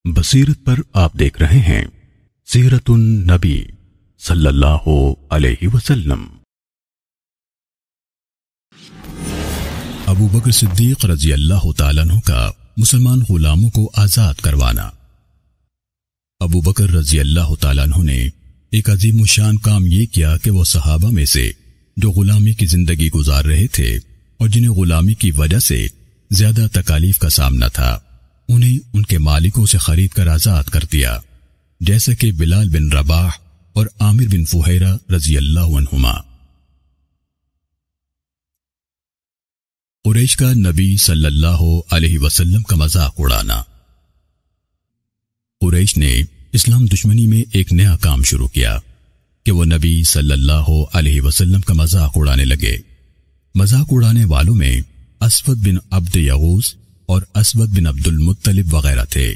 بصیرت پر آپ دیکھ رہے ہیں سیرت النبی صلی اللہ علیہ وسلم۔ ابو بکر صدیق رضی اللہ تعالیٰ عنہ کا مسلمان غلاموں کو آزاد کروانا۔ ابو بکر رضی اللہ تعالیٰ عنہ نے ایک عظیم الشان کام یہ کیا کہ وہ صحابہ میں سے جو غلامی کی زندگی گزار رہے تھے اور جنہیں غلامی کی وجہ سے زیادہ تکالیف کا سامنا تھا، انہیں ان کے مالکوں سے خرید کر آزاد کر دیا، جیسا کہ بلال بن رباح اور عامر بن فہیرہ رضی اللہ عنہما۔ قریش کا نبی صلی اللہ علیہ وسلم کا مذاق اڑانا۔ قریش نے اسلام دشمنی میں ایک نیا کام شروع کیا کہ وہ نبی صلی اللہ علیہ وسلم کا مذاق اڑانے لگے۔ مذاق اڑانے والوں میں اسود بن عبد یغوث اور اسود بن عبد المطلب وغیرہ تھے۔